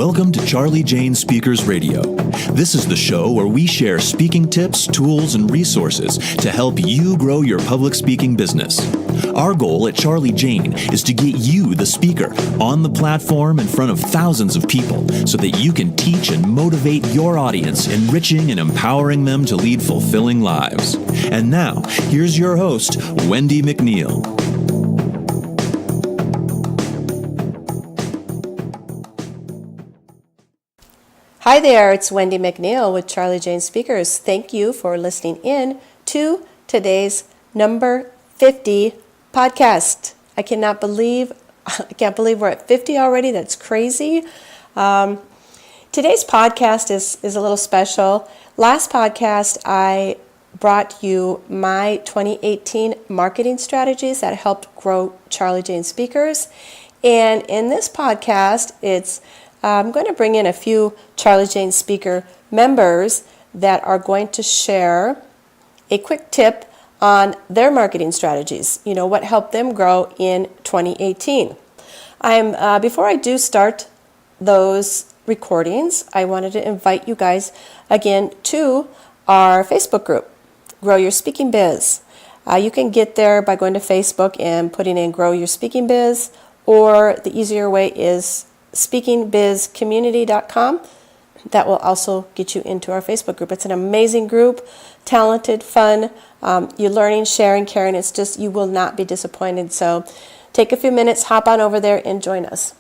Welcome to Charli Jane Speakers Radio. This is the show where we share speaking tips, tools, and resources to help you grow your public speaking business. Our goal at Charli Jane is to get you, the speaker, on the platform in front of thousands of people so that you can teach and motivate your audience, enriching and empowering them to lead fulfilling lives. And now, here's your host, Wendy McNeil. Hi there, it's Wendy McNeil with Charli Jane Speakers. Thank you for listening in to today's number 50 podcast. I can't believe we're at 50 already. That's crazy. Today's podcast is a little special. Last podcast, I brought you my 2018 marketing strategies that helped grow Charli Jane Speakers. And in this podcast, I'm going to bring in a few Charli Jane Speaker members that are going to share a quick tip on their marketing strategies, what helped them grow in 2018. Before I do start those recordings, I wanted to invite you guys again to our Facebook group, Grow Your Speaking Biz. You can get there by going to Facebook and putting in Grow Your Speaking Biz, or the easier way is speakingbizcommunity.com. That will also get you into our Facebook group. It's an amazing group, talented, fun. You're learning, sharing, caring. It's just, you will not be disappointed. So take a few minutes, hop on over there and join us.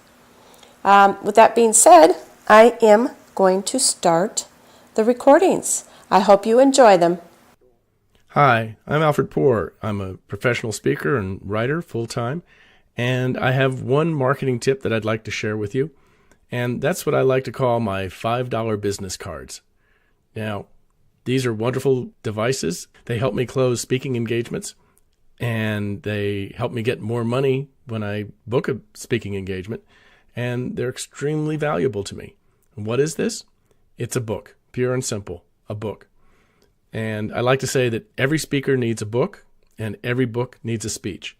With that being said, I am going to start the recordings. I hope you enjoy them. Hi, I'm Alfred Poor. I'm a professional speaker and writer full-time. And I have one marketing tip that I'd like to share with you, and that's what I like to call my $5 business cards. Now, these are wonderful devices. They help me close speaking engagements, and they help me get more money when I book a speaking engagement, and they're extremely valuable to me. And what is this? It's a book, pure and simple, a book. And I like to say that every speaker needs a book, and every book needs a speech.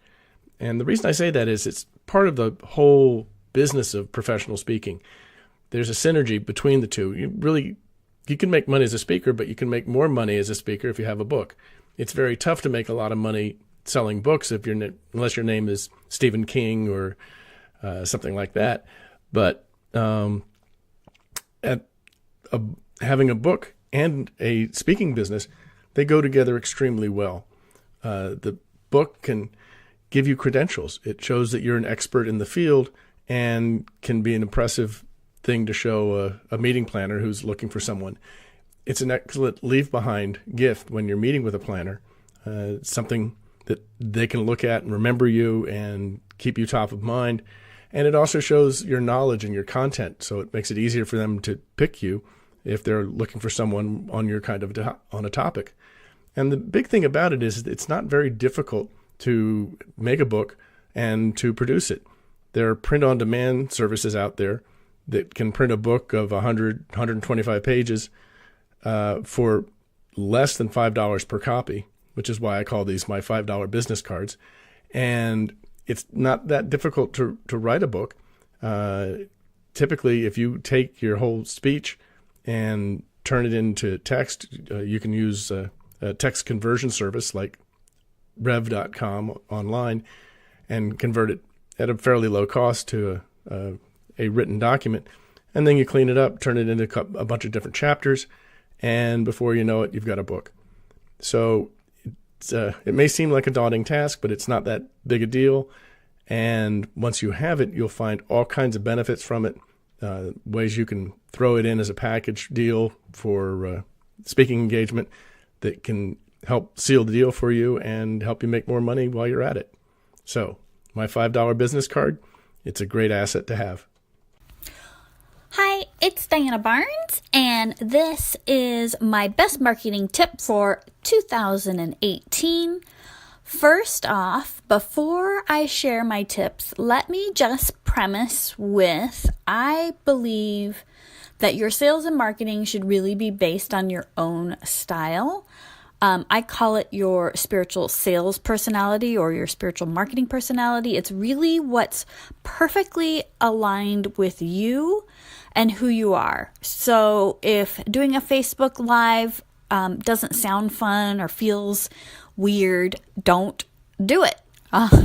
And the reason I say that is it's part of the whole business of professional speaking. There's a synergy between the two. You can make money as a speaker, but you can make more money as a speaker if you have a book. It's very tough to make a lot of money selling books unless your name is Stephen King or something like that. But having a book and a speaking business, they go together extremely well. The book can give you credentials. It shows that you're an expert in the field and can be an impressive thing to show a meeting planner who's looking for someone. It's an excellent leave-behind gift when you're meeting with a planner, something that they can look at and remember you and keep you top of mind. And it also shows your knowledge and your content, so it makes it easier for them to pick you if they're looking for someone on your on a topic. And the big thing about it is it's not very difficult to make a book and to produce it. There are print-on-demand services out there that can print a book of 100, 125 pages for less than $5 per copy, which is why I call these my $5 business cards. And it's not that difficult to write a book. Typically, if you take your whole speech and turn it into text, you can use a text conversion service like rev.com online and convert it at a fairly low cost to a written document. And then you clean it up, turn it into a bunch of different chapters, and before you know it, you've got a book. So it may seem like a daunting task, but it's not that big a deal. And once you have it, you'll find all kinds of benefits from it, ways you can throw it in as a package deal for speaking engagement that can help seal the deal for you and help you make more money while you're at it. So, my $5 business card, it's a great asset to have. Hi, it's Diana Barnes, and this is my best marketing tip for 2018. First off, before I share my tips, let me just premise with, I believe that your sales and marketing should really be based on your own style. I call it your spiritual sales personality or your spiritual marketing personality. It's really what's perfectly aligned with you and who you are. So if doing a Facebook Live doesn't sound fun or feels weird, don't do it.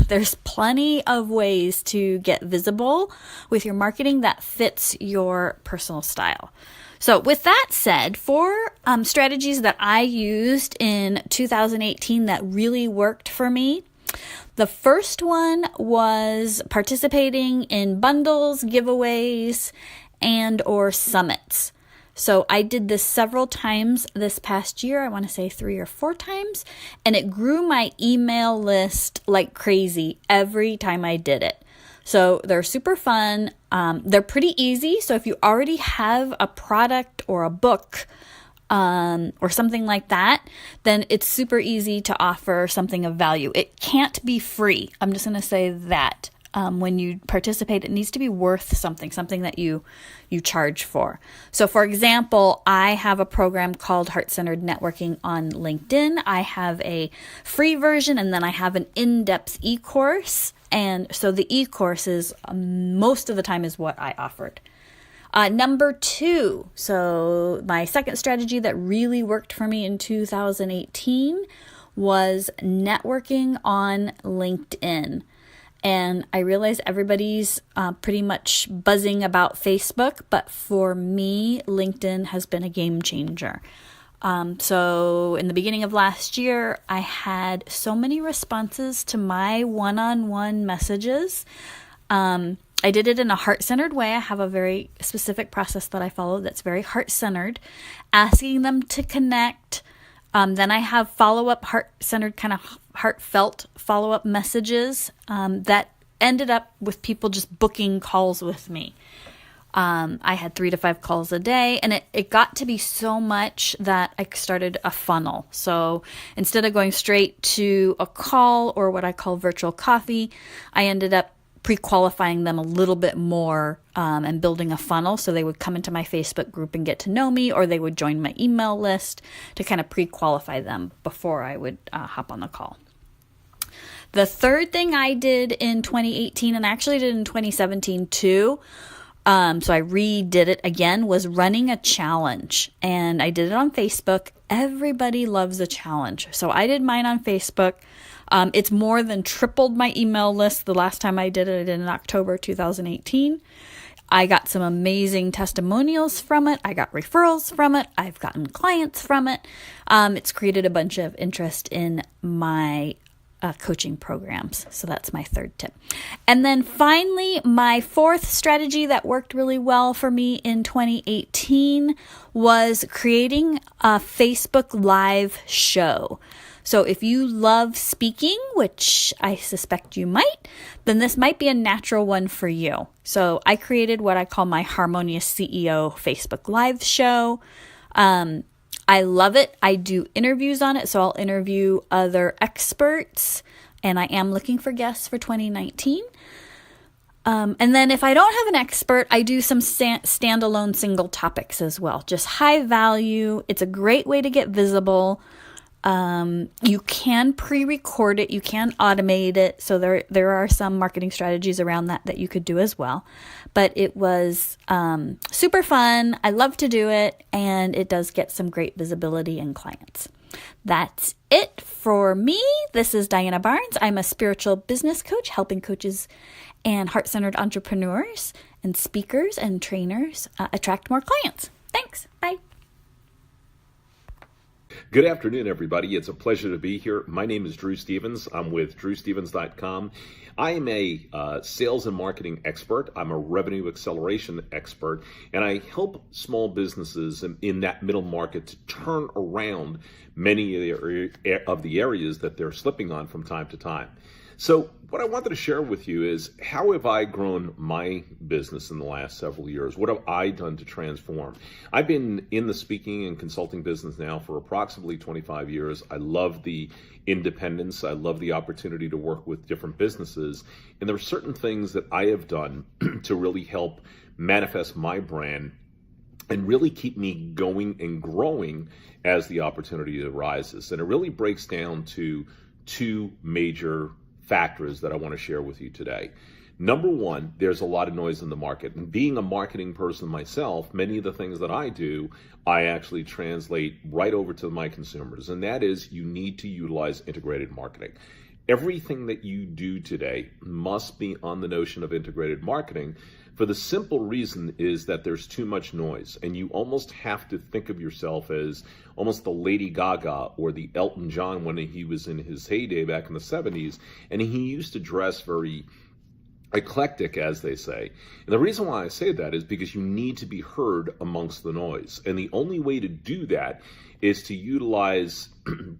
There's plenty of ways to get visible with your marketing that fits your personal style. So with that said, 4 strategies that I used in 2018 that really worked for me. The first one was participating in bundles, giveaways, and or summits. So I did this several times this past year. I want to say 3 or 4 times. And it grew my email list like crazy every time I did it. So they're super fun. They're pretty easy. So if you already have a product or a book or something like that, then it's super easy to offer something of value. It can't be free. I'm just going to say that. When you participate, it needs to be worth something that you charge for. So for example, I have a program called Heart-Centered Networking on LinkedIn. I have a free version, and then I have an in-depth e-course. And so the e-course is most of the time is what I offered. Number 2, so my second strategy that really worked for me in 2018 was networking on LinkedIn. And I realize everybody's pretty much buzzing about Facebook, but for me, LinkedIn has been a game changer. So in the beginning of last year, I had so many responses to my one-on-one messages. I did it in a heart-centered way. I have a very specific process that I follow that's very heart-centered, asking them to connect. Then I have follow-up heart-centered, kind of heartfelt follow-up messages that ended up with people just booking calls with me. I had 3 to 5 calls a day, and it got to be so much that I started a funnel. So instead of going straight to a call or what I call virtual coffee, I ended up pre-qualifying them a little bit more and building a funnel. So they would come into my Facebook group and get to know me, or they would join my email list to kind of pre-qualify them before I would hop on the call. The third thing I did in 2018, and I actually did in 2017 too, so I redid it again, was running a challenge. And I did it on Facebook. Everybody loves a challenge. So I did mine on Facebook. It's more than tripled my email list. The last time I did it in October 2018. I got some amazing testimonials from it. I got referrals from it. I've gotten clients from it. It's created a bunch of interest in my coaching programs. So that's my third tip. And then finally, my fourth strategy that worked really well for me in 2018 was creating a Facebook Live show. So if you love speaking, which I suspect you might, then this might be a natural one for you. So I created what I call my Harmonious CEO Facebook Live show. I love it. I do interviews on it, so I'll interview other experts, and I am looking for guests for 2019. And then if I don't have an expert, I do some standalone single topics as well. Just high value. It's a great way to get visible. You can pre-record it. You can automate it. So there are some marketing strategies around that you could do as well. But it was super fun. I love to do it, and it does get some great visibility and clients. That's it for me. This is Diana Barnes. I'm a spiritual business coach, helping coaches and heart-centered entrepreneurs and speakers and trainers attract more clients. Thanks. Bye. Good afternoon, everybody. It's a pleasure to be here. My name is Drew Stevens. I'm with drewstevens.com. I am a sales and marketing expert. I'm a revenue acceleration expert, and I help small businesses in that middle market to turn around many of the areas that they're slipping on from time to time. So what I wanted to share with you is, how have I grown my business in the last several years? What have I done to transform? I've been in the speaking and consulting business now for approximately 25 years. I love the independence. I love the opportunity to work with different businesses. And there are certain things that I have done to really help manifest my brand and really keep me going and growing as the opportunity arises. And it really breaks down to two major factors that I want to share with you today. Number one, there's a lot of noise in the market. And being a marketing person myself, many of the things that I do, I actually translate right over to my consumers. And that is, you need to utilize integrated marketing. Everything that you do today must be on the notion of integrated marketing, for the simple reason is that there's too much noise, and you almost have to think of yourself as almost the Lady Gaga or the Elton John when he was in his heyday back in the 70s, and he used to dress very eclectic, as they say. And the reason why I say that is because you need to be heard amongst the noise. And the only way to do that is to utilize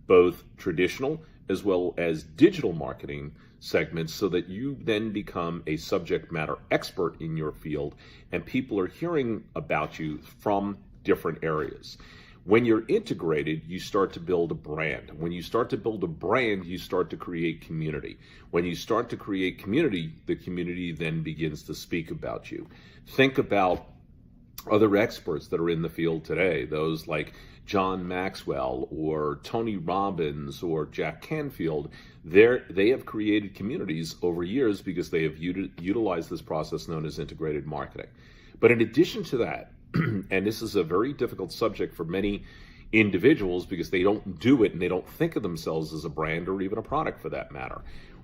both traditional as well as digital marketing segments so that you then become a subject matter expert in your field and people are hearing about you from different areas. When you're integrated, you start to build a brand. When you start to build a brand, you start to create community. When you start to create community, the community then begins to speak about you. Think about other experts that are in the field today, those like John Maxwell or Tony Robbins or Jack Canfield. They have created communities over years because they have utilized this process known as integrated marketing. But in addition to that, and this is a very difficult subject for many individuals because they don't do it and they don't think of themselves as a brand or even a product for that matter.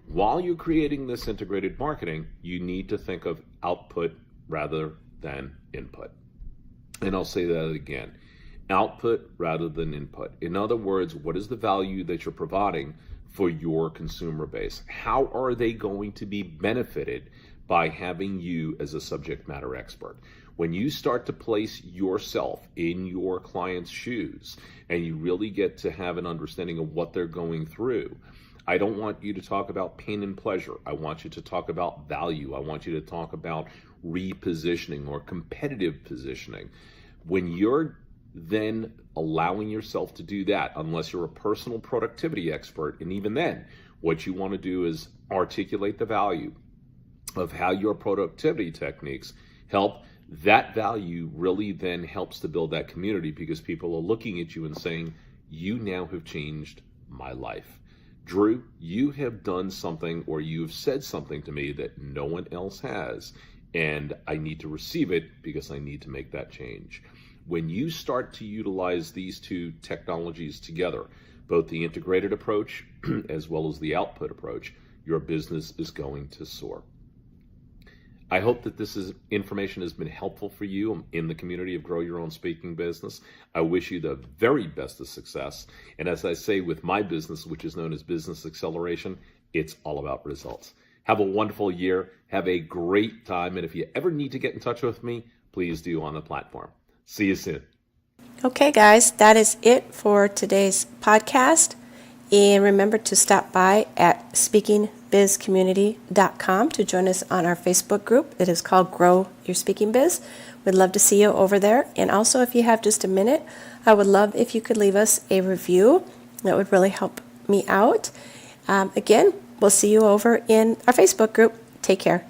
While you're creating this integrated marketing, you need to think of output rather than input. And I'll say that again, output rather than input. In other words, what is the value that you're providing for your consumer base? How are they going to be benefited by having you as a subject matter expert? When you start to place yourself in your client's shoes and you really get to have an understanding of what they're going through, I don't want you to talk about pain and pleasure. I want you to talk about value. I want you to talk about repositioning or competitive positioning. When you're then allowing yourself to do that, unless you're a personal productivity expert, and even then, what you want to do is articulate the value of how your productivity techniques help. That value really then helps to build that community because people are looking at you and saying, you now have changed my life. Drew, you have done something or you've said something to me that no one else has, and I need to receive it because I need to make that change. When you start to utilize these two technologies together, both the integrated approach as well as the output approach, your business is going to soar. I hope that this information has been helpful for you in the community of Grow Your Own Speaking Business. I wish you the very best of success. And as I say with my business, which is known as Business Acceleration, it's all about results. Have a wonderful year. Have a great time. And if you ever need to get in touch with me, please do on the platform. See you soon. Okay, guys, that is it for today's podcast. And remember to stop by at speakingbizcommunity.com to join us on our Facebook group. It is called Grow Your Speaking Biz. We'd love to see you over there. And also, if you have just a minute, I would love if you could leave us a review. That would really help me out. Again, we'll see you over in our Facebook group. Take care.